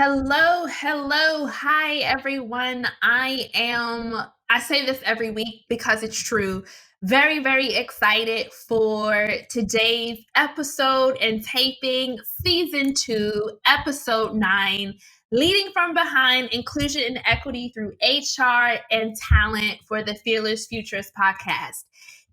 Hello, hello. Hi, everyone. I say this every week because it's true. Very, very excited for today's episode and taping season 2, episode 9, leading from behind inclusion and equity through HR and talent for the Fearless Futures podcast.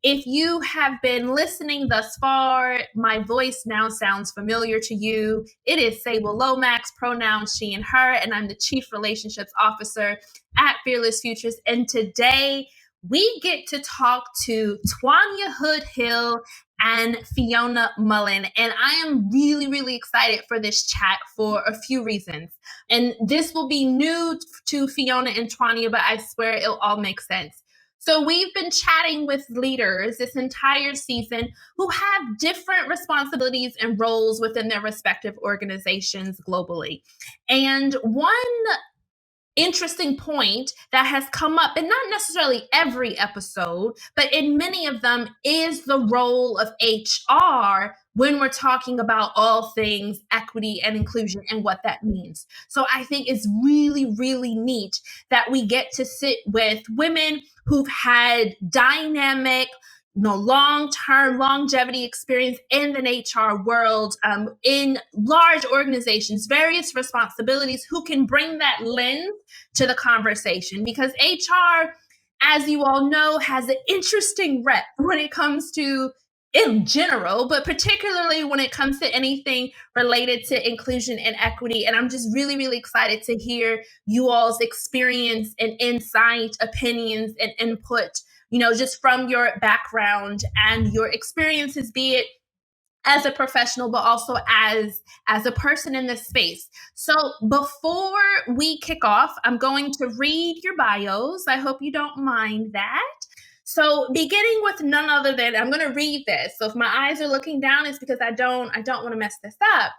If you have been listening thus far, my voice now sounds familiar to you. It is Sable Lomax, pronouns she and her, and I'm the Chief Relationships Officer at Fearless Futures. And today we get to talk to Twanya Hood Hill and Fiona Mullan. And I am really, really excited for this chat for a few reasons. And this will be new to Fiona and Twanya, but I swear it'll all make sense. So we've been chatting with leaders this entire season who have different responsibilities and roles within their respective organizations globally. And one interesting point that has come up, and not necessarily every episode, but in many of them, is the role of HR when we're talking about all things equity and inclusion and what that means. So I think it's really, really neat that we get to sit with women who've had dynamic, long-term longevity experience in the HR world, in large organizations, various responsibilities, who can bring that lens to the conversation. Because HR, as you all know, has an interesting rep when it comes to, in general, but particularly when it comes to anything related to inclusion and equity. And I'm just really, really excited to hear you all's experience and insight, opinions, and input, just from your background and your experiences, be it as a professional, but also as a person in this space. So before we kick off, I'm going to read your bios. I hope you don't mind that. So beginning with none other than, I'm going to read this. So if my eyes are looking down, it's because I don't want to mess this up,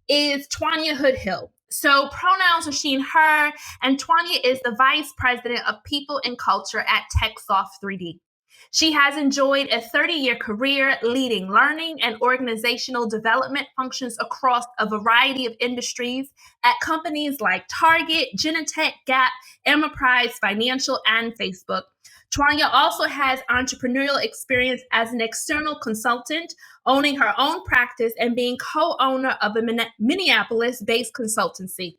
is Twanya Hood Hill. So pronouns are she and her, and Twanya is the Vice President of People and Culture at TechSoft 3D. She has enjoyed a 30-year career leading learning and organizational development functions across a variety of industries at companies like Target, Genentech, Gap, Enterprise Financial, and Facebook. Twanya also has entrepreneurial experience as an external consultant, owning her own practice and being co-owner of a Minneapolis-based consultancy.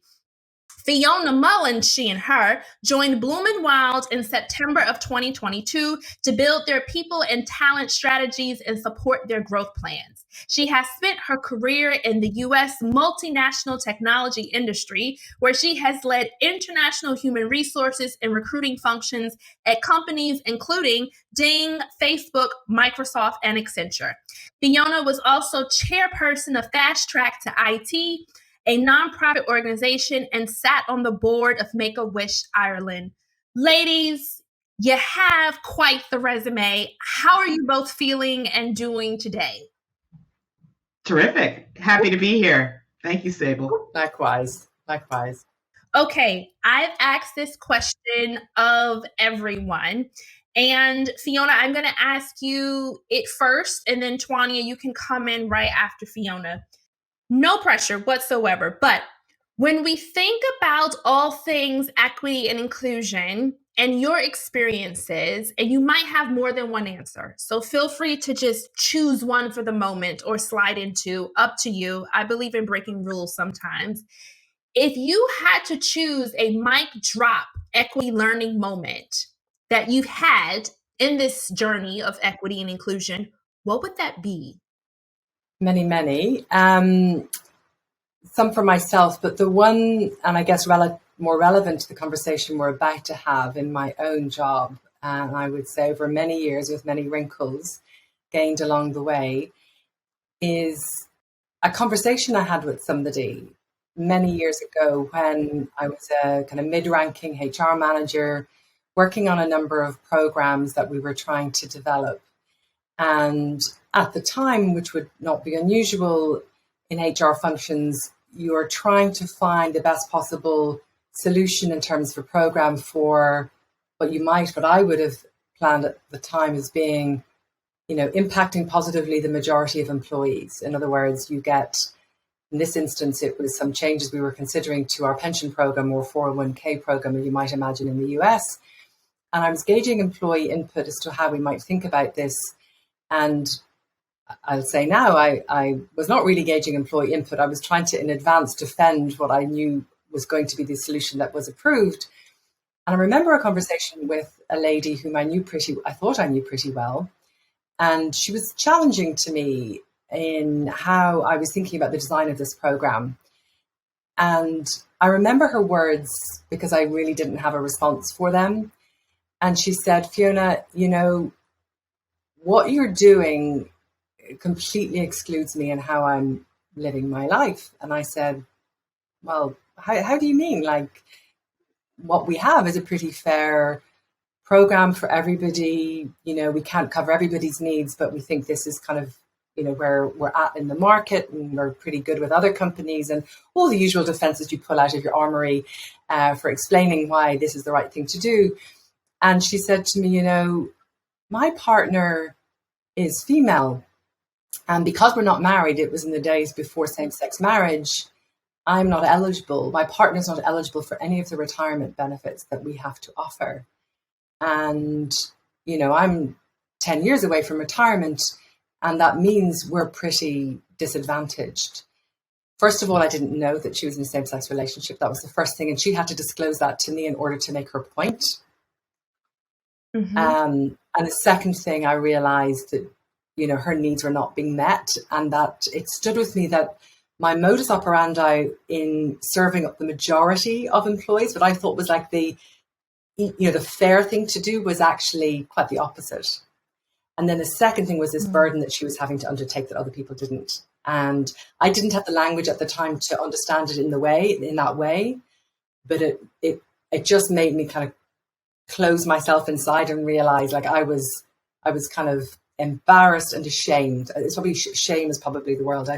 Fiona Mullan, she and her, joined Bloom & Wild in September of 2022 to build their people and talent strategies and support their growth plans. She has spent her career in the U.S. multinational technology industry, where she has led international human resources and recruiting functions at companies including Ding, Facebook, Microsoft, and Accenture. Fiona was also chairperson of Fast Track to IT, a nonprofit organization, and sat on the board of Make-A-Wish Ireland. Ladies, you have quite the resume. How are you both feeling and doing today? Terrific. Happy to be here. Thank you, Sable. Likewise. Okay, I've asked this question of everyone. And Fiona, I'm going to ask you it first, and then Twanya, you can come in right after Fiona. No pressure whatsoever. But when we think about all things equity and inclusion and your experiences, and you might have more than one answer, so feel free to just choose one for the moment or slide into, up to you. I believe in breaking rules sometimes. If you had to choose a mic drop equity learning moment that you've had in this journey of equity and inclusion, what would that be? Many. Some for myself, but the one, and I guess more relevant to the conversation we're about to have in my own job, and I would say over many years with many wrinkles gained along the way, is a conversation I had with somebody many years ago when I was a kind of mid-ranking HR manager working on a number of programs that we were trying to develop. And at the time, which would not be unusual in HR functions, you're trying to find the best possible solution in terms of a program for what I would have planned at the time as being, impacting positively the majority of employees. In other words, you get In this instance, it was some changes we were considering to our pension program or 401k program, as you might imagine in the US. And I was gauging employee input as to how we might think about this. And I'll say now, I was not really gauging employee input. I was trying to, in advance, defend what I knew was going to be the solution that was approved. And I remember a conversation with a lady whom I thought I knew pretty well. And she was challenging to me in how I was thinking about the design of this program. And I remember her words because I really didn't have a response for them. And she said, Fiona, what you're doing completely excludes me in how I'm living my life. And I said, well, how do you mean? Like, what we have is a pretty fair program for everybody. We can't cover everybody's needs, but we think this is kind of, where we're at in the market, and we're pretty good with other companies, and all the usual defenses you pull out of your armory for explaining why this is the right thing to do. And she said to me, my partner is female, and because we're not married, it was in the days before same-sex marriage, I'm not eligible. My partner's not eligible for any of the retirement benefits that we have to offer. And, I'm 10 years away from retirement, and that means we're pretty disadvantaged. First of all, I didn't know that she was in a same-sex relationship. That was the first thing. And she had to disclose that to me in order to make her point. Mm-hmm. And the second thing, I realized that, her needs were not being met, and that it stood with me that my modus operandi in serving up the majority of employees, what I thought was like the fair thing to do, was actually quite the opposite. And then the second thing was this burden that she was having to undertake that other people didn't. And I didn't have the language at the time to understand it in that way, but it just made me kind of close myself inside and realize like I was kind of embarrassed and ashamed. It's probably shame is probably the word I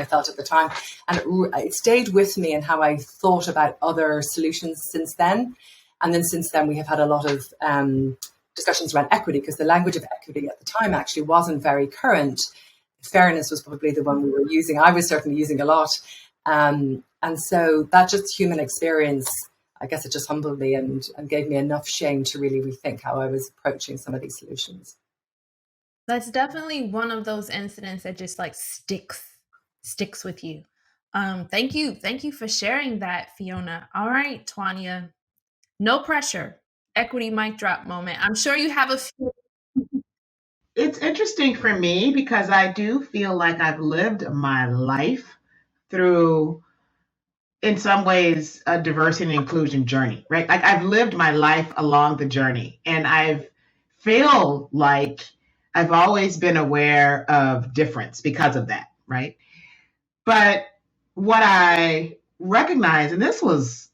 felt at the time. And it stayed with me in how I thought about other solutions since then. And then since then, we have had a lot of discussions around equity, because the language of equity at the time actually wasn't very current. Fairness was probably the one we were using. I was certainly using a lot. And so that just human experience, I guess it just humbled me and gave me enough shame to really rethink how I was approaching some of these solutions. That's definitely one of those incidents that just like sticks with you. Thank you for sharing that, Fiona. All right, Twanya, no pressure. Equity mic drop moment. I'm sure you have a few. It's interesting for me because I do feel like I've lived my life through, in some ways, a diversity and inclusion journey, right? Like I've lived my life along the journey, and I feel like I've always been aware of difference because of that, right? But what I recognize, and this was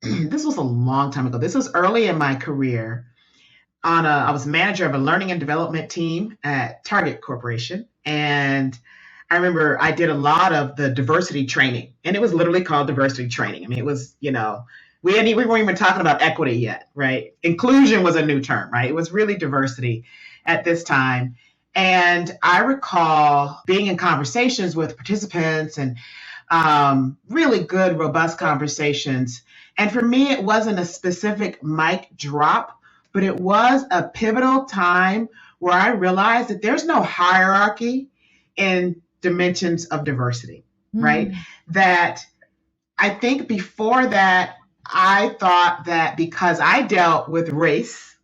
a long time ago. This was early in my career. I was manager of a learning and development team at Target Corporation, and I remember I did a lot of the diversity training, and it was literally called diversity training. I mean, it was, we weren't even talking about equity yet, right? Inclusion was a new term, right? It was really diversity at this time. And I recall being in conversations with participants and really good, robust conversations. And for me, it wasn't a specific mic drop, but it was a pivotal time where I realized that there's no hierarchy in dimensions of diversity, right? That I think before that, I thought that because I dealt with race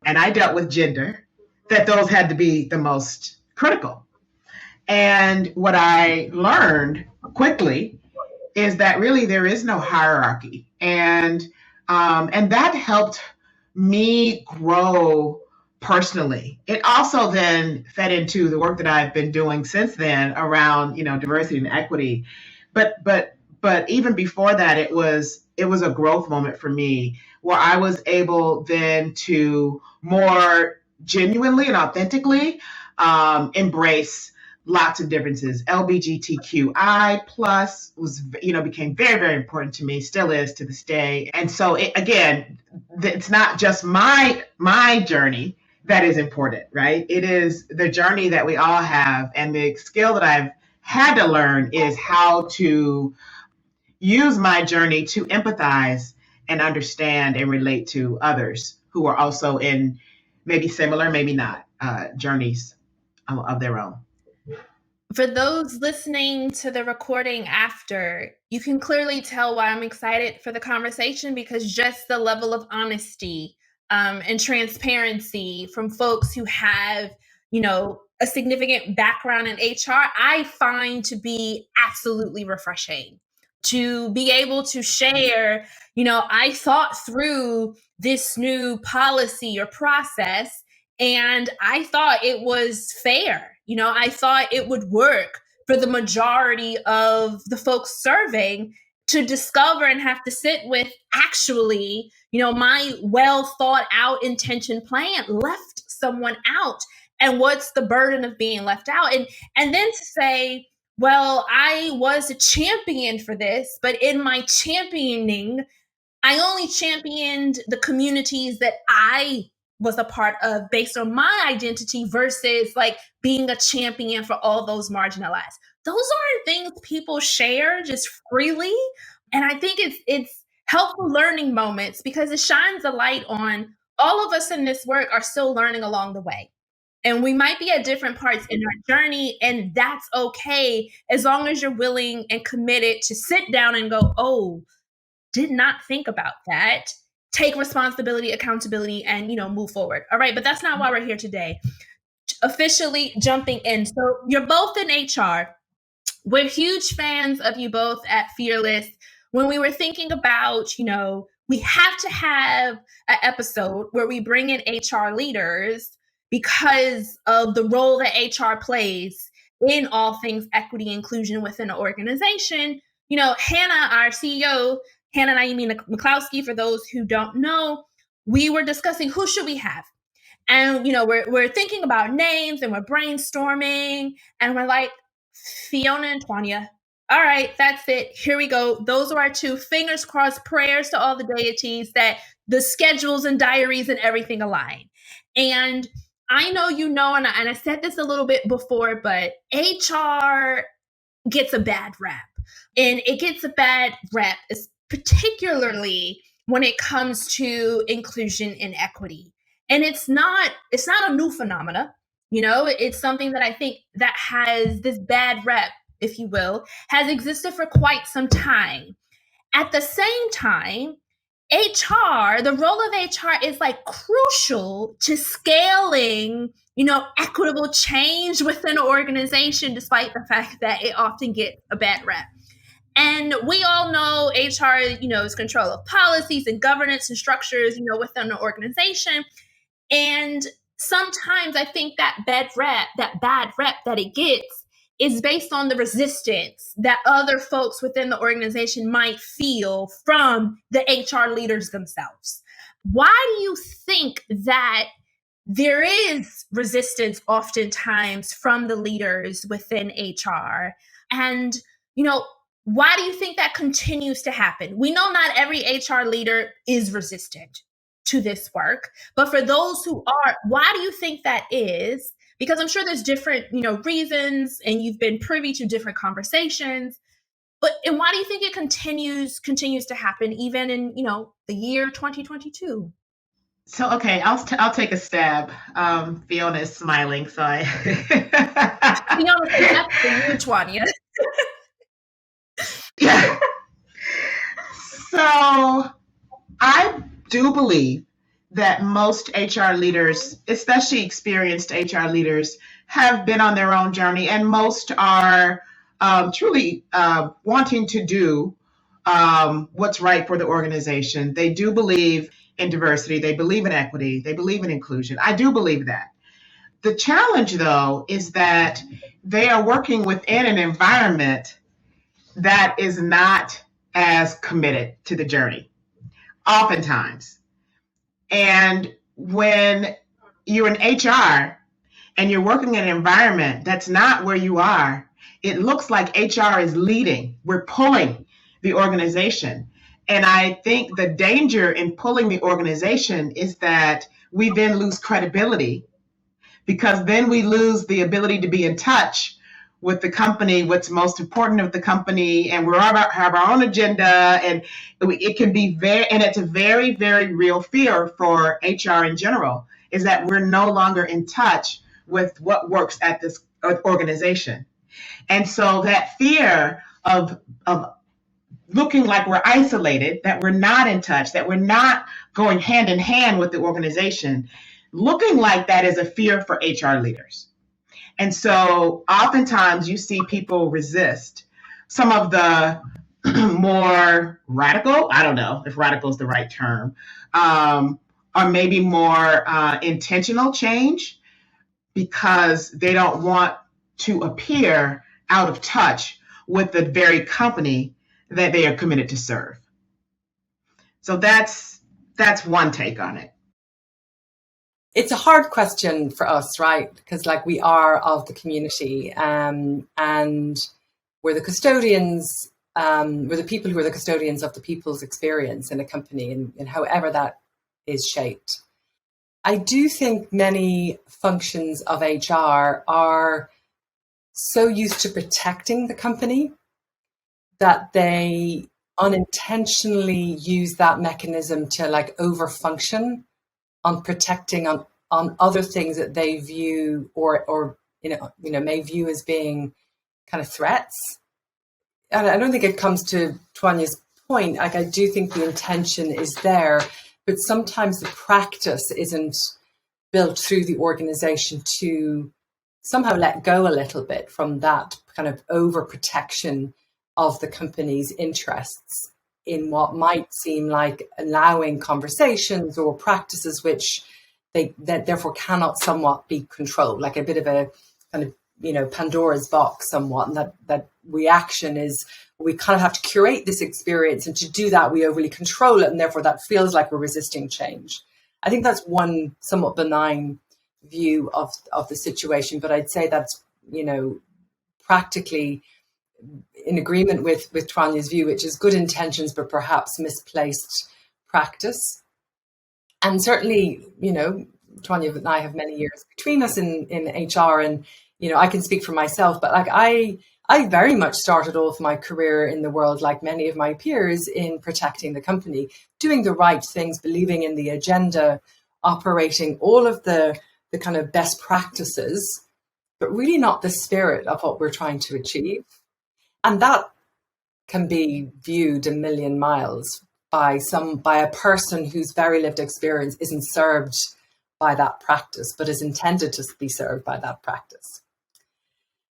and I dealt with gender, that those had to be the most critical. And what I learned quickly is that really there is no hierarchy. And that helped me grow personally. It also then fed into the work that I've been doing since then around, diversity and equity. But even before that, it was a growth moment for me where I was able then to more genuinely and authentically embrace lots of differences. LGBTQI plus became very, very important to me, still is to this day. And so it's not just my journey that is important, right? It is the journey that we all have, and the skill that I've had to learn is how to use my journey to empathize and understand and relate to others who are also in maybe similar, maybe not, journeys of their own. For those listening to the recording after, you can clearly tell why I'm excited for the conversation, because just the level of honesty and transparency from folks who have, a significant background in HR, I find to be absolutely refreshing. To be able to share, I thought through this new policy or process and I thought it was fair. I thought it would work for the majority of the folks serving, to discover and have to sit with, actually, my well thought out intention plan left someone out. And what's the burden of being left out? And then to say, well, I was a champion for this, but in my championing, I only championed the communities that I was a part of based on my identity, versus like being a champion for all those marginalized. Those aren't things people share just freely. And I think it's helpful learning moments, because it shines a light on all of us in this work are still learning along the way. And we might be at different parts in our journey, and that's okay, as long as you're willing and committed to sit down and go, oh, did not think about that, take responsibility, accountability, and move forward. All right, but that's not why we're here today. Officially jumping in. So you're both in HR. We're huge fans of you both at Fearless. When we were thinking about, we have to have an episode where we bring in HR leaders because of the role that HR plays in all things equity inclusion within an organization. Hannah, our CEO, Hannah Naomi McCloskey, for those who don't know, we were discussing who should we have. And, we're thinking about names and we're brainstorming and we're like, Fiona and Twanya. All right, that's it. Here we go. Those are our two. Fingers crossed, prayers to all the deities that the schedules and diaries and everything align. And I know and I said this a little bit before, but HR gets a bad rap. And it gets a bad rap, particularly when it comes to inclusion and equity. And it's not a new phenomena. It's something that I think that has this bad rep, if you will, has existed for quite some time. At the same time, the role of HR is like crucial to scaling, equitable change within an organization, despite the fact that it often gets a bad rep. And we all know HR, is control of policies and governance and structures, within an organization. And sometimes I think that bad rep that it gets is based on the resistance that other folks within the organization might feel from the HR leaders themselves. Why do you think that there is resistance oftentimes from the leaders within HR? And, why do you think that continues to happen? We know not every HR leader is resistant to this work, but for those who are, why do you think that is? Because I'm sure there's different, reasons, and you've been privy to different conversations. And why do you think it continues to happen even in, the year 2022? So, okay, I'll take a stab. Fiona is smiling, so I. Fiona, that's for you, Twanya. Yeah. So, I do believe that most HR leaders, especially experienced HR leaders, have been on their own journey, and most are truly wanting to do what's right for the organization. They do believe in diversity. They believe in equity. They believe in inclusion. I do believe that. The challenge, though, is that they are working within an environment that is not as committed to the journey, oftentimes. And when you're in HR and you're working in an environment that's not where you are, it looks like HR is leading. We're pulling the organization. And I think the danger in pulling the organization is that we then lose credibility, because then we lose the ability to be in touch with the company, what's most important of the company, and we have our own agenda, and it can be and it's a very, very real fear for HR in general, is that we're no longer in touch with what works at this organization. And so that fear of looking like we're isolated, that we're not in touch, that we're not going hand in hand with the organization, looking like that is a fear for HR leaders. And so oftentimes you see people resist some of the more radical, I don't know if radical is the right term, or maybe more intentional change, because they don't want to appear out of touch with the very company that they are committed to serve. So that's one take on it. It's a hard question for us, right? Because like we are of the community, and we're the custodians, we're the people who are the custodians of the people's experience in a company, and however that is shaped. I do think many functions of HR are so used to protecting the company that they unintentionally use that mechanism to like overfunction on protecting on other things that they view or may view as being kind of threats. And I don't think it comes to Twanya's point. Like I do think the intention is there, but sometimes the practice isn't built through the organization to somehow let go a little bit from that kind of overprotection of the company's interests in what might seem like allowing conversations or practices which that therefore cannot somewhat be controlled, like a bit of a kind of Pandora's box somewhat, and that reaction is we kind of have to curate this experience, and to do that we overly control it, and therefore that feels like we're resisting change. I think that's one somewhat benign view of the situation, but I'd say that's practically in agreement with Twanya's view, which is good intentions but perhaps misplaced practice. And certainly, Twanya and I have many years between us in HR, and I can speak for myself, but like I very much started off my career in the world, like many of my peers, in protecting the company, doing the right things, believing in the agenda, operating all of the kind of best practices, but really not the spirit of what we're trying to achieve. And that can be viewed a million miles by a person whose very lived experience isn't served by that practice, but is intended to be served by that practice.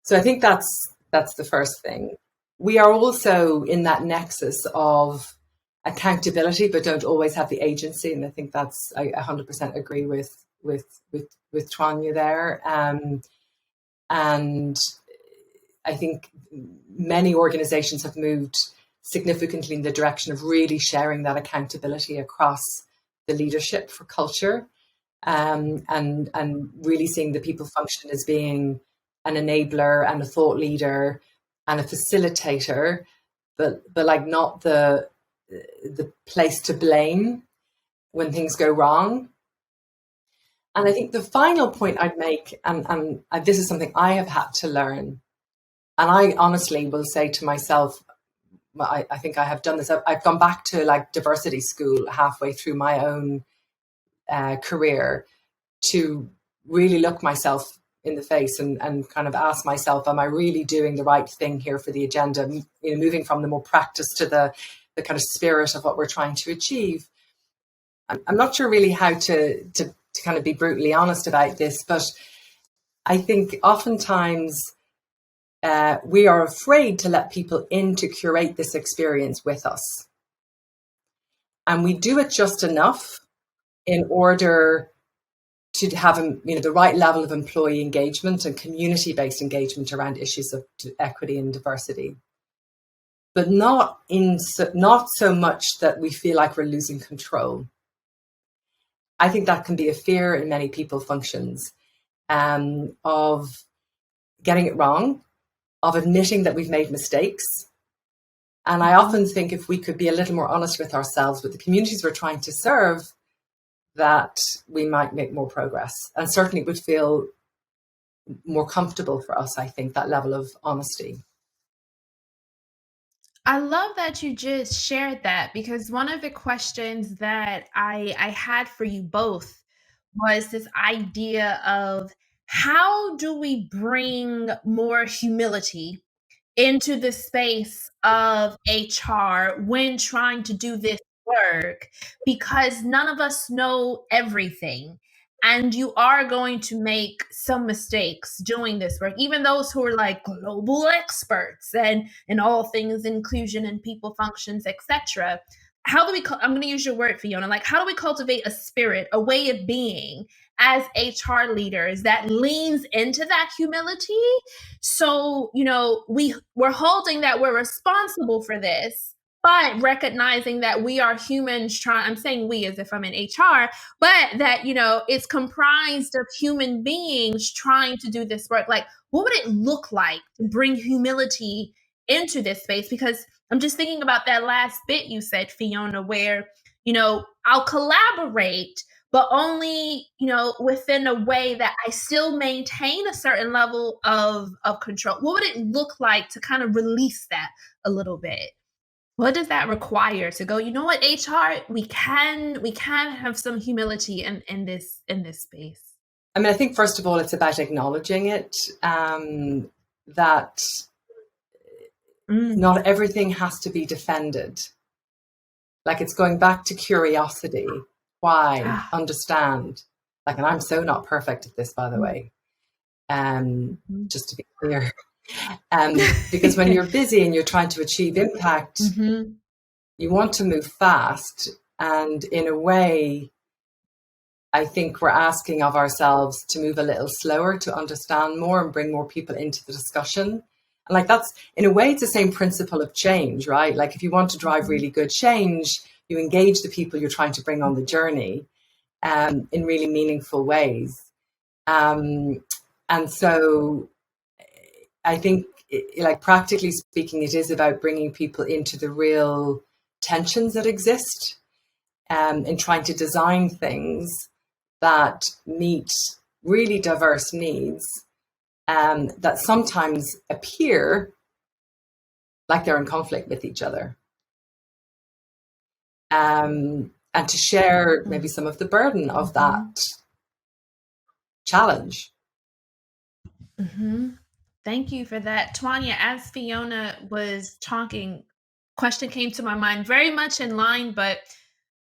So I think that's the first thing. We are also in that nexus of accountability, but don't always have the agency. And I think I 100% agree with Twanya there. And I think many organizations have moved significantly in the direction of really sharing that accountability across the leadership for culture, and really seeing the people function as being an enabler and a thought leader and a facilitator, but like not the place to blame when things go wrong. And I think the final point I'd make, and this is something I have had to learn, and I honestly will say to myself, I think I have done this. I've gone back to like diversity school halfway through my own career to really look myself in the face and kind of ask myself, am I really doing the right thing here for the agenda? Moving from the more practice to the kind of spirit of what we're trying to achieve. I'm not sure really how to kind of be brutally honest about this, but I think oftentimes we are afraid to let people in to curate this experience with us. And we do it just enough in order to have the right level of employee engagement and community-based engagement around issues of equity and diversity, but not so much that we feel like we're losing control. I think that can be a fear in many people functions, of getting it wrong, of admitting that we've made mistakes. And I often think if we could be a little more honest with ourselves, with the communities we're trying to serve, that we might make more progress, and certainly would feel more comfortable for us, I think, that level of honesty. I love that you just shared that, because one of the questions that I had for you both was this idea of how do we bring more humility into the space of HR when trying to do this work, because none of us know everything. And you are going to make some mistakes doing this work, even those who are like global experts and in all things inclusion and people functions, etc. How do we, I'm going to use your word, Fiona, like how do we cultivate a spirit, a way of being as HR leaders that leans into that humility? So, we're holding that we're responsible for this, but recognizing that we are humans I'm saying we as if I'm in HR, but that, it's comprised of human beings trying to do this work. Like, what would it look like to bring humility into this space? Because I'm just thinking about that last bit you said, Fiona, where, I'll collaborate, but only, within a way that I still maintain a certain level of control. What would it look like to kind of release that a little bit? What does that require to go, you know what, HR, we can have some humility in this space? I mean, I think first of all, it's about acknowledging it, that not everything has to be defended. Like, it's going back to curiosity. Why? Understand. Like, and I'm so not perfect at this, by the way. Just to be clear. Because when you're busy and you're trying to achieve impact, you want to move fast. And in a way, I think we're asking of ourselves to move a little slower, to understand more and bring more people into the discussion. And like, that's, in a way, it's the same principle of change, right? Like, if you want to drive really good change, you engage the people you're trying to bring on the journey in really meaningful ways. And so I think, like, practically speaking, it is about bringing people into the real tensions that exist in trying to design things that meet really diverse needs that sometimes appear like they're in conflict with each other. And to share maybe some of the burden of that challenge. Thank you for that. Twanya, as Fiona was talking, question came to my mind very much in line, but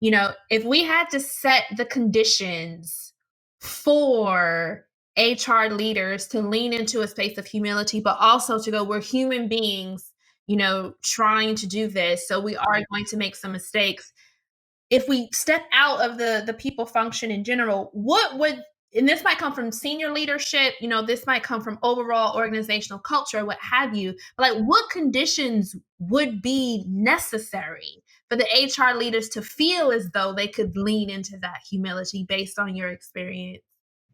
if we had to set the conditions for HR leaders to lean into a space of humility, but also to go, we're human beings, trying to do this. So we are going to make some mistakes. If we step out of the people function in general, what would, and this might come from senior leadership, this might come from overall organizational culture, what have you, but like, what conditions would be necessary for the HR leaders to feel as though they could lean into that humility based on your experience?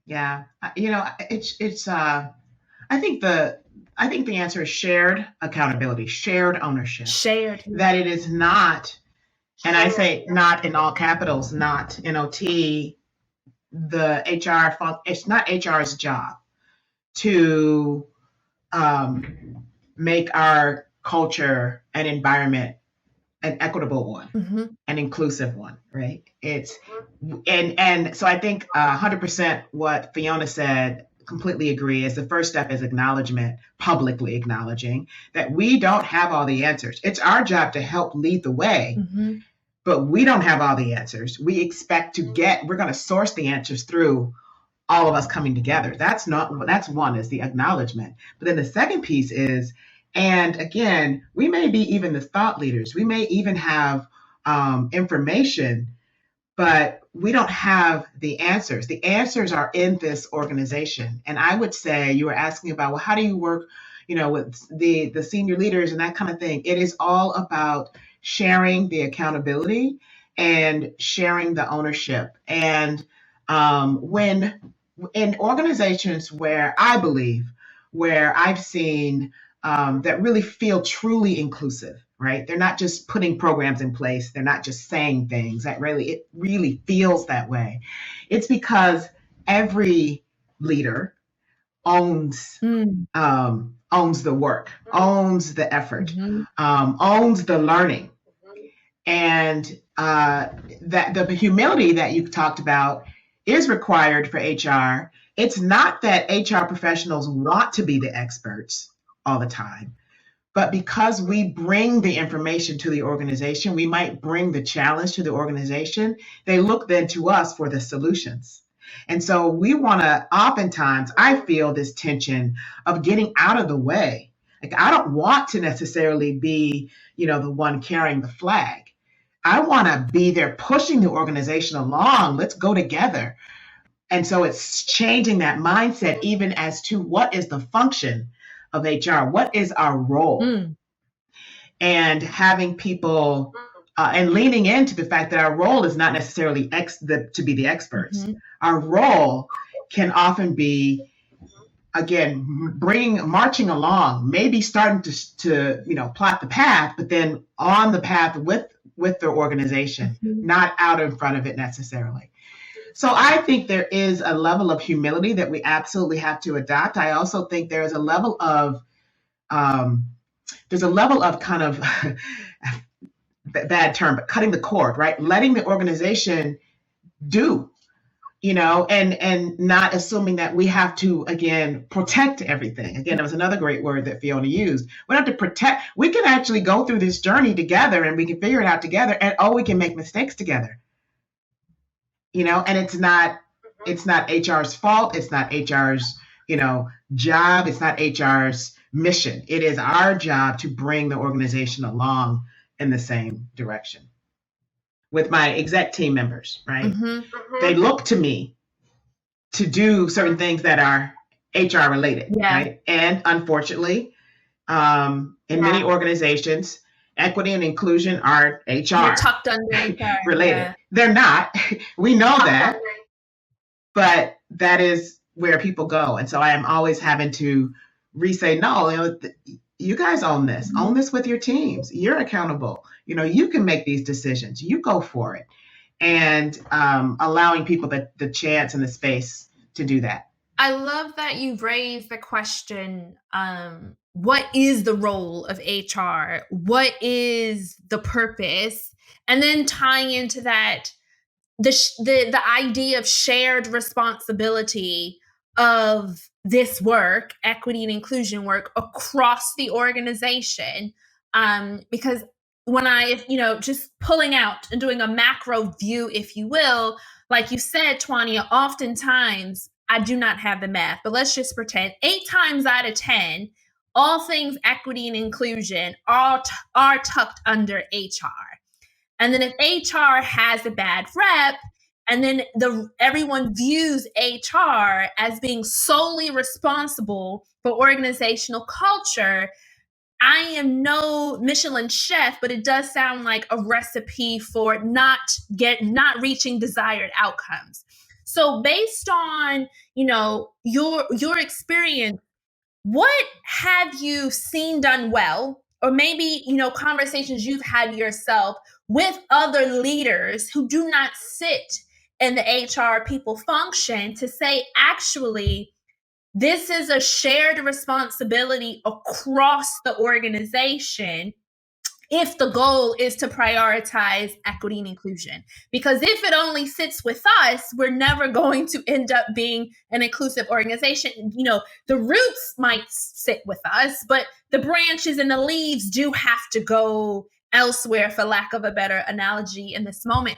Yeah, it's I think the answer is shared accountability, shared ownership. That it is not, and I say not in all capitals, not NOT, the HR, it's not HR's job to make our culture and environment an equitable one, an inclusive one, right? It's, and so I think 100% what Fiona said, completely agree, is the first step is acknowledgement, publicly acknowledging that we don't have all the answers. It's our job to help lead the way, but we don't have all the answers. We expect to we're going to source the answers through all of us coming together. That's one, is the acknowledgement. But then the second piece is, and again, we may be even the thought leaders. We may even have information, but we don't have the answers. The answers are in this organization. And I would say, you were asking about, well, how do you work, with the senior leaders and that kind of thing? It is all about sharing the accountability and sharing the ownership. And when in organizations where I've seen that really feel truly inclusive, right? They're not just putting programs in place. They're not just saying things. It really feels that way. It's because every leader, owns Mm. owns the work, owns the effort, Mhm. owns the learning. And that the humility that you talked about is required for HR. It's not that HR professionals want to be the experts all the time, but because we bring the information to the organization, we might bring the challenge to the organization. They look then to us for the solutions. And so we want to, oftentimes, I feel this tension of getting out of the way. Like, I don't want to necessarily be, the one carrying the flag. I want to be there pushing the organization along. Let's go together. And so it's changing that mindset, even as to what is the function of HR? What is our role? Mm. And having people and leaning into the fact that our role is not necessarily to be the experts. Mhm. Our role can often be, again, marching along, maybe starting to plot the path, but then on the path with the organization, Mhm. not out in front of it necessarily. So I think there is a level of humility that we absolutely have to adopt. I also think there is a level of kind of bad term, but cutting the cord, right? Letting the organization do, and not assuming that we have to, again, protect everything. Again, that was another great word that Fiona used. We don't have to protect. We can actually go through this journey together, and we can figure it out together, and we can make mistakes together. And it's not HR's fault. It's not HR's, job. It's not HR's mission. It is our job to bring the organization along in the same direction. With my exec team members, right? Mhm. They look to me to do certain things that are HR related, Yeah. right? And unfortunately, in many organizations, equity and inclusion are HR They're tucked under HR. related. Yeah. They're not. We know that, but that is where people go. And so I am always having to re-say, no, you guys own this. Own this with your teams. You're accountable. You can make these decisions. You go for it. And allowing people the chance and the space to do that. I love that you've raised the question, what is the role of HR? What is the purpose? And then tying into that, the idea of shared responsibility of this work, equity and inclusion work, across the organization. Because when just pulling out and doing a macro view, if you will, like you said, Twanya, oftentimes I do not have the math, but let's just pretend 8 times out of 10, all things equity and inclusion are tucked under HR. And then if HR has a bad rep, and then everyone views HR as being solely responsible for organizational culture, I am no Michelin chef, but it does sound like a recipe for not reaching desired outcomes. So based on, your experience, what have you seen done well, or maybe, conversations you've had yourself with other leaders who do not sit in the HR people function to say, actually, this is a shared responsibility across the organization if the goal is to prioritize equity and inclusion. Because if it only sits with us, we're never going to end up being an inclusive organization. The roots might sit with us, but the branches and the leaves do have to go elsewhere, for lack of a better analogy in this moment.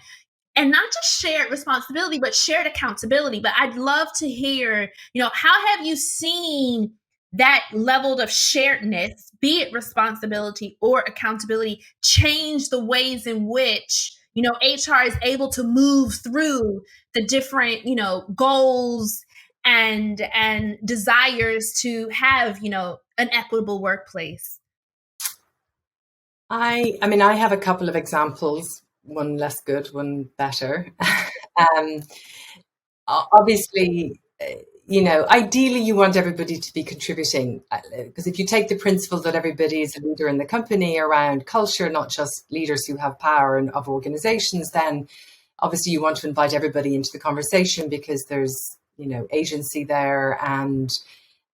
And not just shared responsibility, but shared accountability. But I'd love to hear, how have you seen that level of sharedness, be it responsibility or accountability, change the ways in which, HR is able to move through the different, goals and desires to have, an equitable workplace? I mean, I have a couple of examples, one less good, one better. Obviously, ideally you want everybody to be contributing, because if you take the principle that everybody is a leader in the company around culture, not just leaders who have power of organizations, then obviously you want to invite everybody into the conversation, because there's, agency there, and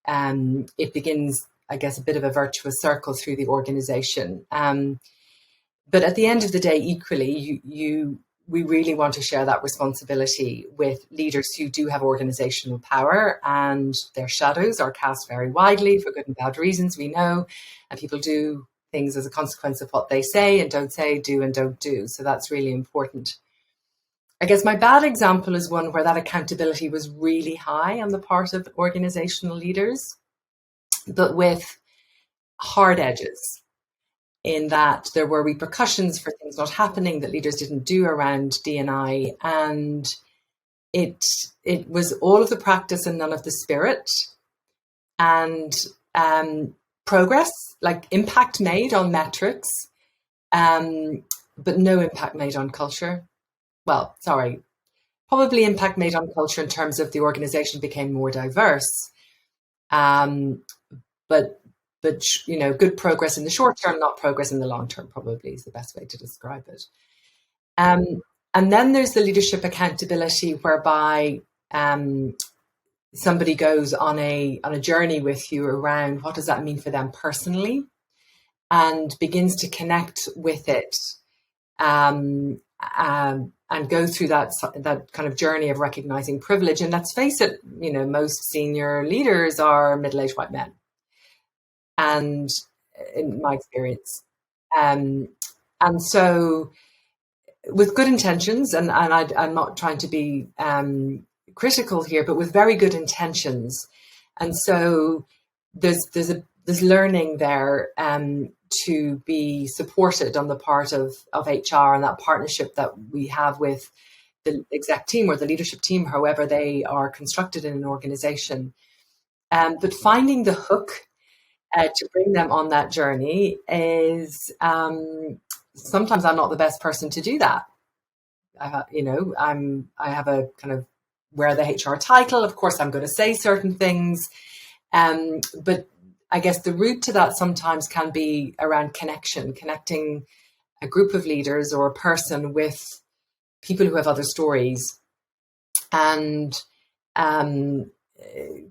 it begins, I guess, a bit of a virtuous circle through the organization. But at the end of the day, equally, we really want to share that responsibility with leaders who do have organizational power, and their shadows are cast very widely for good and bad reasons, we know, and people do things as a consequence of what they say and don't say, do and don't do. So that's really important. I guess my bad example is one where that accountability was really high on the part of organizational leaders, but with hard edges, in that there were repercussions for things not happening that leaders didn't do around D&I, and it was all of the practice and none of the spirit, and progress, like impact made on metrics, but no impact made on culture. Well, sorry, probably impact made on culture in terms of the organization became more diverse, but good progress in the short term, not progress in the long term, probably is the best way to describe it. And then there's the leadership accountability, whereby somebody goes on a journey with you around what does that mean for them personally, and begins to connect with it, and go through that kind of journey of recognizing privilege. And let's face it, most senior leaders are middle-aged white men, and in my experience, and so with good intentions, and I'm not trying to be critical here, but with very good intentions, and so there's learning there to be supported on the part of HR, and that partnership that we have with the exec team or the leadership team, however they are constructed in an organization, but finding the hook to bring them on that journey is sometimes I'm not the best person to do that. I have a kind of wear the HR title. Of course, I'm going to say certain things, but I guess the route to that sometimes can be around connecting a group of leaders or a person with people who have other stories, and kind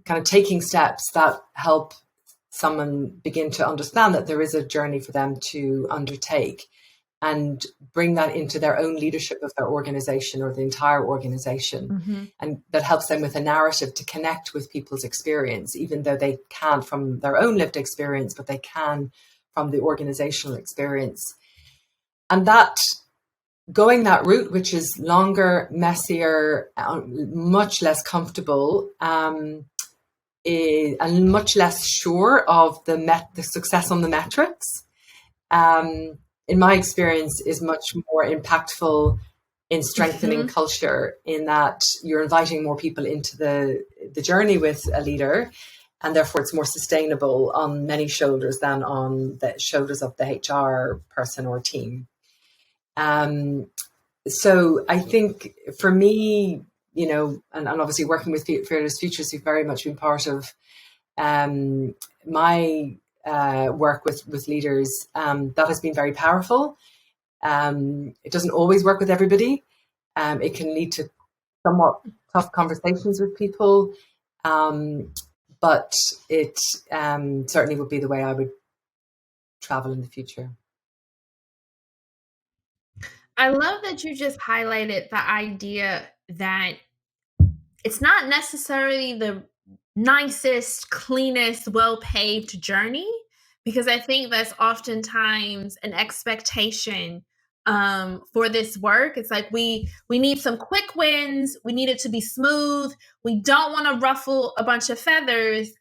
of taking steps that help someone begin to understand that there is a journey for them to undertake, and bring that into their own leadership of their organization or the entire organization. Mm-hmm. And that helps them with a narrative to connect with people's experience, even though they can't from their own lived experience, but they can from the organizational experience. And that going that route, which is longer, messier, much less comfortable, and much less sure of the success on the metrics, in my experience, is much more impactful in strengthening Mm-hmm. culture, in that you're inviting more people into the journey with a leader, and therefore it's more sustainable on many shoulders than on the shoulders of the HR person or team. So I think for me, and obviously working with Fearless Futures, who've very much been part of my work with leaders, that has been very powerful. It doesn't always work with everybody. It can lead to somewhat tough conversations with people, but it certainly would be the way I would travel in the future. I love that you just highlighted the idea that it's not necessarily the nicest, cleanest, well-paved journey, because I think that's oftentimes an expectation for this work. It's like we need some quick wins. We need it to be smooth. We don't want to ruffle a bunch of feathers.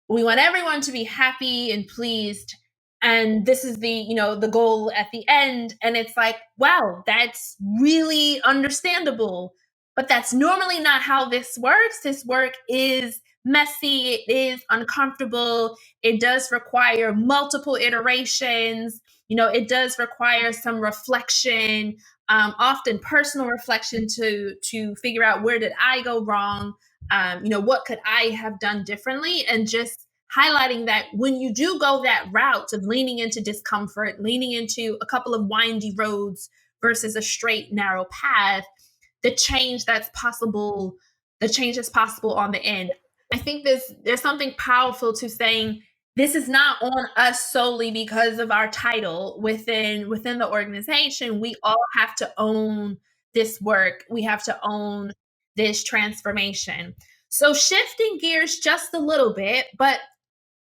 We want everyone to be happy and pleased. And this is the goal at the end. And it's like, wow, that's really understandable. But that's normally not how this works. This work is messy. It is uncomfortable. It does require multiple iterations. It does require some reflection, often personal reflection to figure out, where did I go wrong? What could I have done differently? And just highlighting that when you do go that route of leaning into discomfort, leaning into a couple of windy roads versus a straight, narrow path, the change that's possible on the end. I think there's something powerful to saying this is not on us solely because of our title within the organization. We all have to own this work. We have to own this transformation. So shifting gears just a little bit, but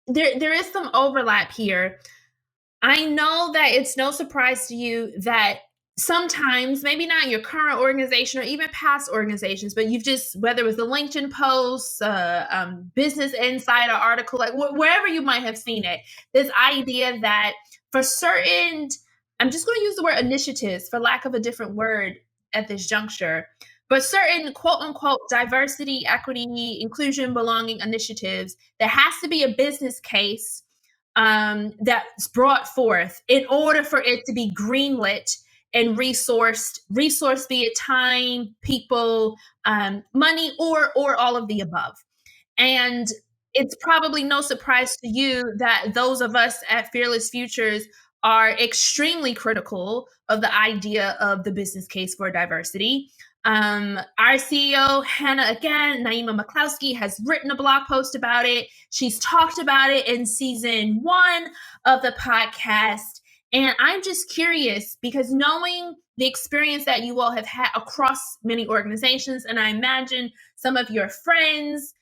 there is some overlap here. I know that it's no surprise to you that sometimes, maybe not your current organization or even past organizations, but you've just, whether it was a LinkedIn post, Business Insider article, like wherever you might have seen it, this idea that for certain, I'm just going to use the word initiatives for lack of a different word at this juncture, but certain quote unquote diversity, equity, inclusion, belonging initiatives, there has to be a business case that's brought forth in order for it to be greenlit and resourced be it time, people, money, or all of the above. And it's probably no surprise to you that those of us at Fearless Futures are extremely critical of the idea of the business case for diversity. Our CEO, Hannah, again, Naima McCloskey, has written a blog post about it. She's talked about it in season 1 of the podcast. And I'm just curious because knowing the experience that you all have had across many organizations, and I imagine some of your friends,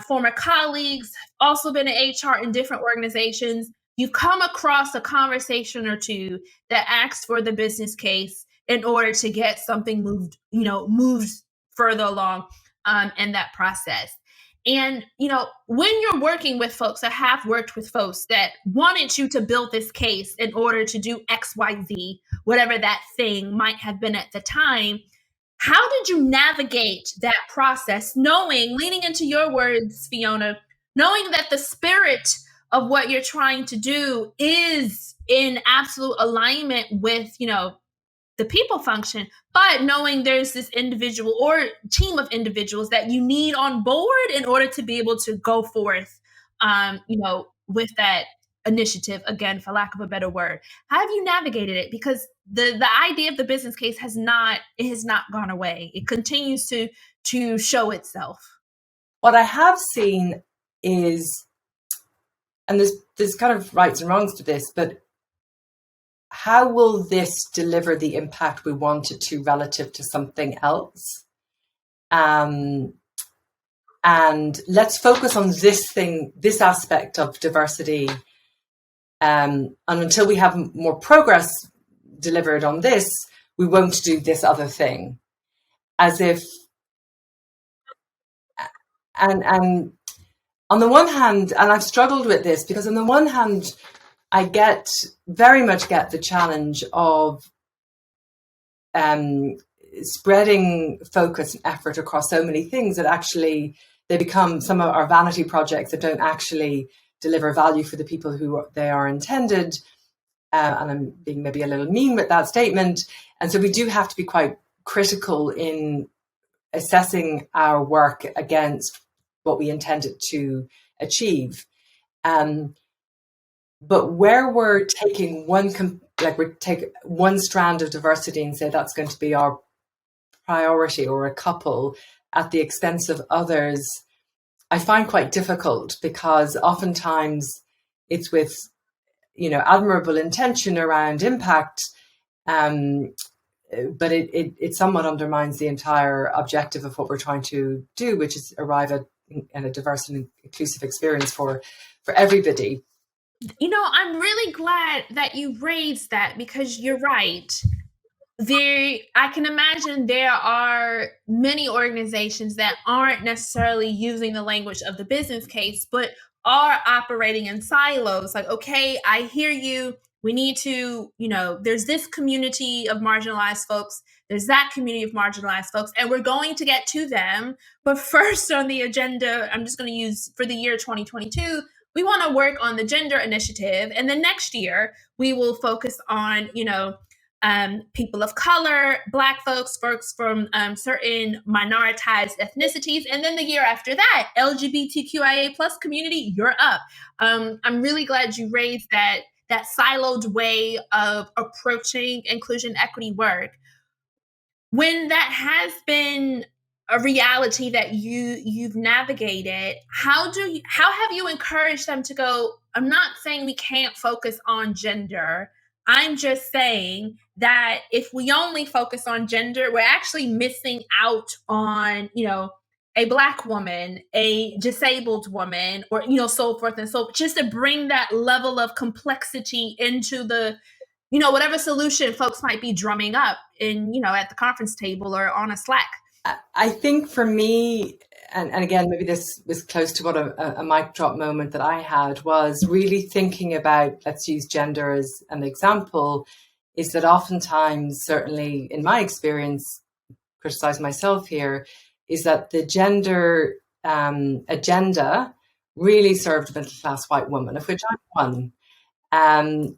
former colleagues, also been in HR in different organizations, you've come across a conversation or two that asks for the business case in order to get something moved further along in that process. And, when you're working with folks, I have worked with folks that wanted you to build this case in order to do XYZ, whatever that thing might have been at the time. How did you navigate that process, leaning into your words, Fiona, knowing that the spirit of what you're trying to do is in absolute alignment with, the people function, but knowing there's this individual or team of individuals that you need on board in order to be able to go forth, with that initiative, again, for lack of a better word. How have you navigated it? Because the idea of the business case has not gone away. It continues to show itself. What I have seen is, and there's kind of rights and wrongs to this, but how will this deliver the impact we want it to relative to something else? And let's focus on this aspect of diversity. And until we have more progress delivered on this, we won't do this other thing. As if, and on the one hand, and I've struggled with this because on the one hand, I very much get the challenge of spreading focus and effort across so many things that actually they become some of our vanity projects that don't actually deliver value for the people who they are intended. And I'm being maybe a little mean with that statement. And so we do have to be quite critical in assessing our work against what we intended to achieve. But where we're taking one strand of diversity and say that's going to be our priority or a couple at the expense of others, I find quite difficult because oftentimes it's with, admirable intention around impact, but it somewhat undermines the entire objective of what we're trying to do, which is arrive at a diverse and inclusive experience for everybody. I'm really glad that you raised that because you're right. I can imagine there are many organizations that aren't necessarily using the language of the business case, but are operating in silos. Like, okay, I hear you. We need to, there's this community of marginalized folks. There's that community of marginalized folks, and we're going to get to them. But first on the agenda, I'm just going to use for the year 2022, we want to work on the gender initiative. And then next year, we will focus on, people of color, Black folks from certain minoritized ethnicities. And then the year after that, LGBTQIA plus community, you're up. I'm really glad you raised that siloed way of approaching inclusion equity work. When that has been a reality that you've navigated, how have you encouraged them to go, I'm not saying we can't focus on gender. I'm just saying that if we only focus on gender, we're actually missing out on, a Black woman, a disabled woman, or, so forth and so forth, just to bring that level of complexity into the, whatever solution folks might be drumming up in, at the conference table or on a Slack. I think for me, and again, maybe this was close to what a mic drop moment that I had, was really thinking about, let's use gender as an example, is that oftentimes, certainly in my experience, criticize myself here, is that the gender agenda really served the middle class white woman, of which I'm one.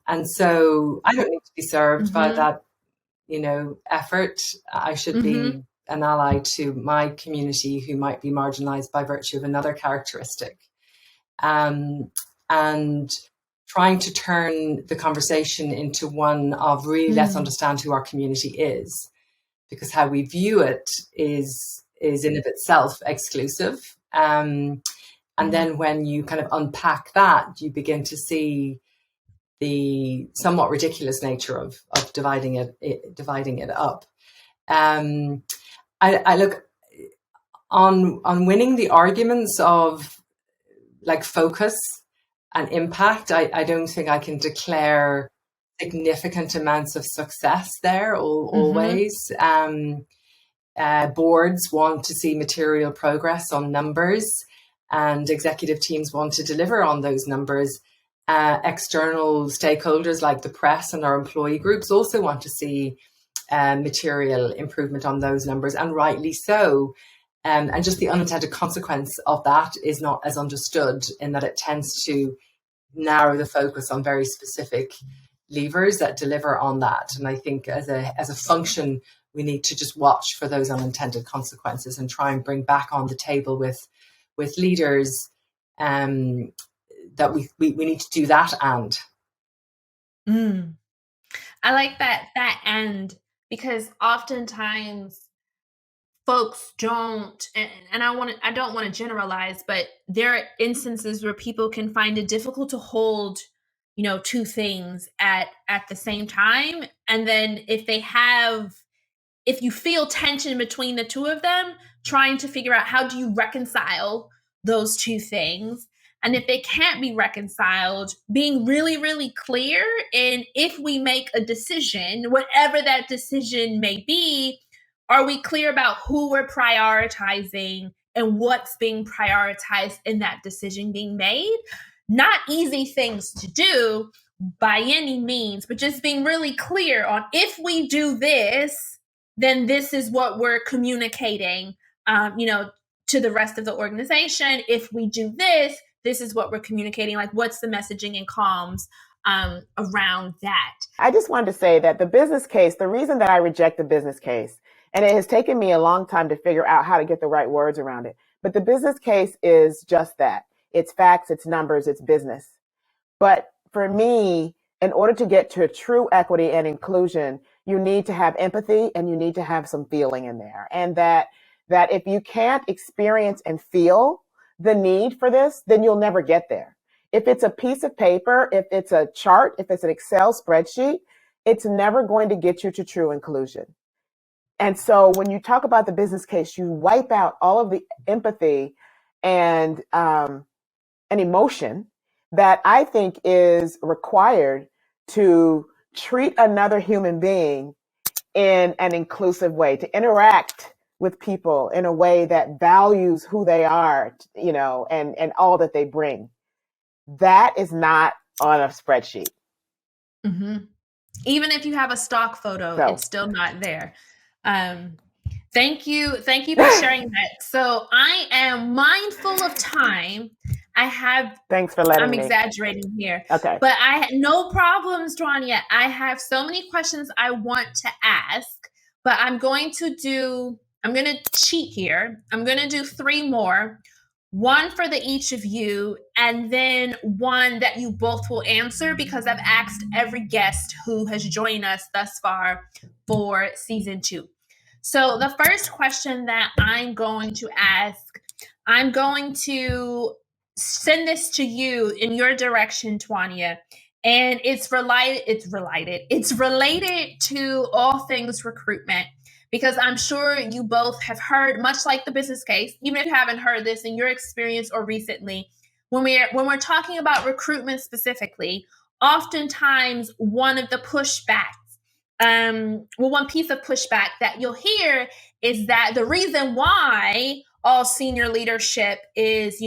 And so I don't need to be served by that, effort. I should be an ally to my community who might be marginalized by virtue of another characteristic. And trying to turn the conversation into one of really let's understand who our community is, because how we view it is in of itself exclusive. And then when you kind of unpack that, you begin to see the somewhat ridiculous nature of dividing it up. I look on winning the arguments of like focus and impact. I don't think I can declare significant amounts of success there always. Boards want to see material progress on numbers, and executive teams want to deliver on those numbers. External stakeholders like the press and our employee groups also want to see material improvement on those numbers, and rightly so. And just the unintended consequence of that is not as understood, in that it tends to narrow the focus on very specific levers that deliver on that. And I think as a function, we need to just watch for those unintended consequences and try and bring back on the table with leaders that we need to do that. And I like that and, because oftentimes folks don't, and I don't want to generalize, but there are instances where people can find it difficult to hold, two things at the same time. And then if you feel tension between the two of them, trying to figure out how do you reconcile those two things. And if they can't be reconciled, being really, really clear in, if we make a decision, whatever that decision may be, are we clear about who we're prioritizing and what's being prioritized in that decision being made? Not easy things to do by any means, but just being really clear on, if we do this, then this is what we're communicating, to the rest of the organization. If we do this, this is what we're communicating. Like, what's the messaging and comms around that? I just wanted to say that the business case, the reason that I reject the business case, and it has taken me a long time to figure out how to get the right words around it, but the business case is just that. It's facts, it's numbers, it's business. But for me, in order to get to true equity and inclusion, you need to have empathy and you need to have some feeling in there. And that if you can't experience and feel the need for this, then you'll never get there. If it's a piece of paper, if it's a chart, if it's an Excel spreadsheet, it's never going to get you to true inclusion. And so when you talk about the business case, you wipe out all of the empathy and emotion that I think is required to treat another human being in an inclusive way, to interact with people in a way that values who they are, and all that they bring. That is not on a spreadsheet. Even if you have a stock photo, it's still not there. Thank you for sharing that. So I am mindful of time. Thanks for letting me. I'm exaggerating here. Okay. But I had no problems, Twanya. I have so many questions I want to ask, but I'm going to cheat here. I'm going to do 3 more. One for each of you, and then one that you both will answer, because I've asked every guest who has joined us thus far for season 2. So the first question that I'm going to ask, I'm going to send this to you in your direction, Twanya. And it's related to all things recruitment, because I'm sure you both have heard, much like the business case, even if you haven't heard this in your experience or recently, when we're talking about recruitment specifically, oftentimes one of the pushbacks, one piece of pushback that you'll hear is that the reason why all senior leadership is,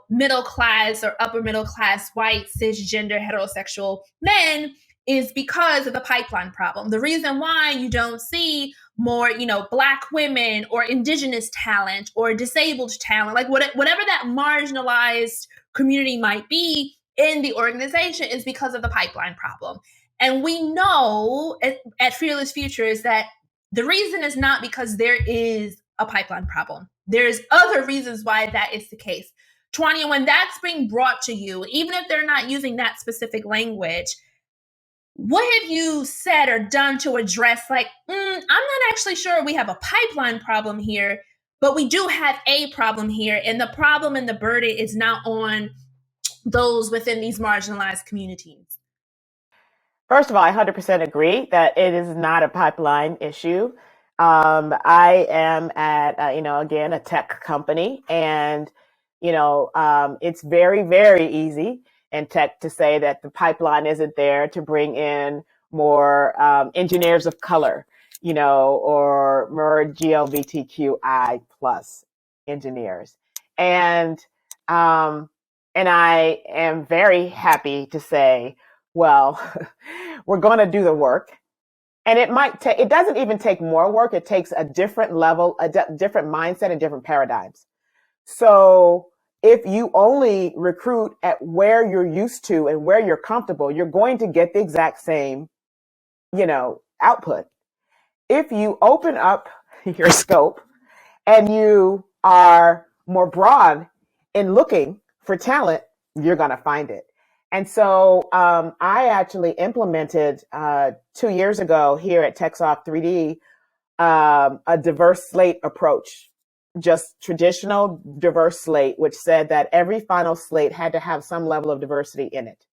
middle class or upper middle class, white, cisgender, heterosexual men is because of the pipeline problem. The reason why you don't see more, Black women or indigenous talent or disabled talent, like whatever that marginalized community might be in the organization, is because of the pipeline problem. And we know at Fearless Futures that the reason is not because there is a pipeline problem. There's other reasons why that is the case. Twanya, when that's being brought to you, even if they're not using that specific language, what have you said or done to address, like, I'm not actually sure we have a pipeline problem here, but we do have a problem here. And the problem and the burden is not on those within these marginalized communities. First of all, I 100% agree that it is not a pipeline issue. I am at, again, a tech company, and, it's very, very easy in tech to say that the pipeline isn't there to bring in more engineers of color, or more GLBTQI plus engineers. And I am very happy to say, well, we're going to do the work. And it doesn't even take more work. It takes a different level, different mindset and different paradigms. So if you only recruit at where you're used to and where you're comfortable, you're going to get the exact same, output. If you open up your scope and you are more broad in looking for talent, you're going to find it. And so I actually implemented 2 years ago here at TechSoft 3D a diverse slate approach, just traditional diverse slate, which said that every final slate had to have some level of diversity in it.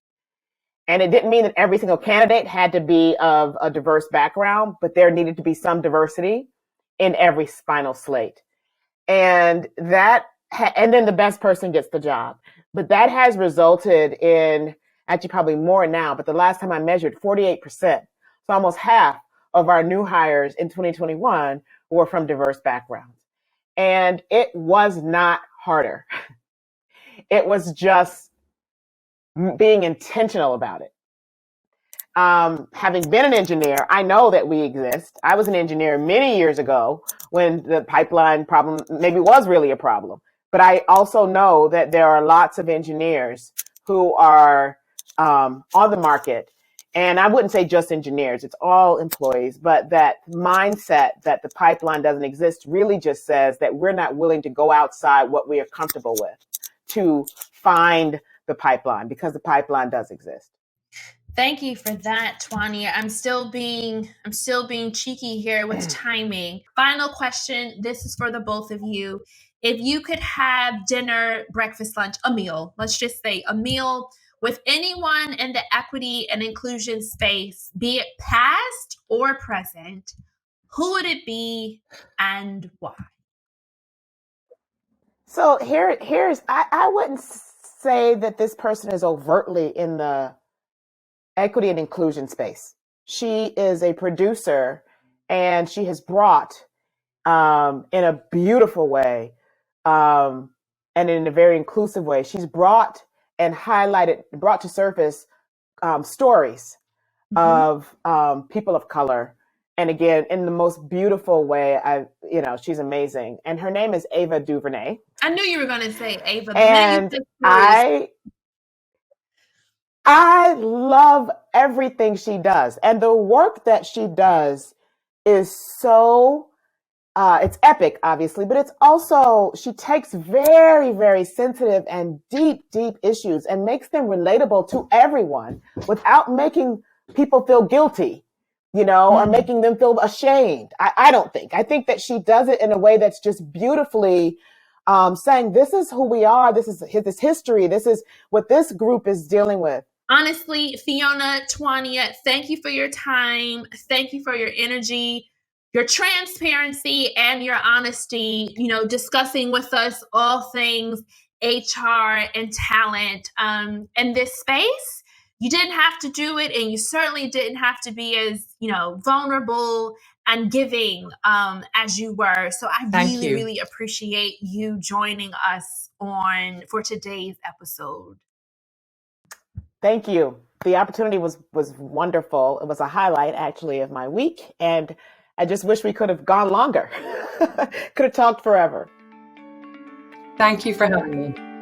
And it didn't mean that every single candidate had to be of a diverse background, but there needed to be some diversity in every final slate. And then the best person gets the job. But that has resulted in, actually probably more now, but the last time I measured, 48%. So almost half of our new hires in 2021 were from diverse backgrounds. And it was not harder. It was just being intentional about it. Having been an engineer, I know that we exist. I was an engineer many years ago when the pipeline problem maybe was really a problem. But I also know that there are lots of engineers who are on the market. And I wouldn't say just engineers, it's all employees. But that mindset that the pipeline doesn't exist really just says that we're not willing to go outside what we are comfortable with to find the pipeline, because the pipeline does exist. Thank you for that, Twanya. I'm still being cheeky here with timing. Final question. This is for the both of you. If you could have dinner, breakfast, lunch, a meal, let's just say a meal with anyone in the equity and inclusion space, be it past or present, who would it be and why? So I wouldn't say that this person is overtly in the equity and inclusion space. She is a producer, and she has brought, in a beautiful way, and in a very inclusive way, she's brought to surface stories of people of color. And again, in the most beautiful way. She's amazing. And her name is Ava DuVernay. I knew you were going to say Ava. And I love everything she does. And the work that she does is so, it's epic, obviously, but it's also, she takes very, very sensitive and deep, deep issues and makes them relatable to everyone without making people feel guilty or making them feel ashamed. I don't think. I think that she does it in a way that's just beautifully saying, this is who we are. This is this history. This is what this group is dealing with. Honestly, Fiona, Twanya, thank you for your time. Thank you for your energy, your transparency, and your honesty, discussing with us all things HR and talent in this space. You didn't have to do it, and you certainly didn't have to be as, vulnerable and giving as you were. So I really appreciate you joining us for today's episode. Thank you. The opportunity was wonderful. It was a highlight, actually, of my week. And I just wish we could have gone longer. Could have talked forever. Thank you for having me.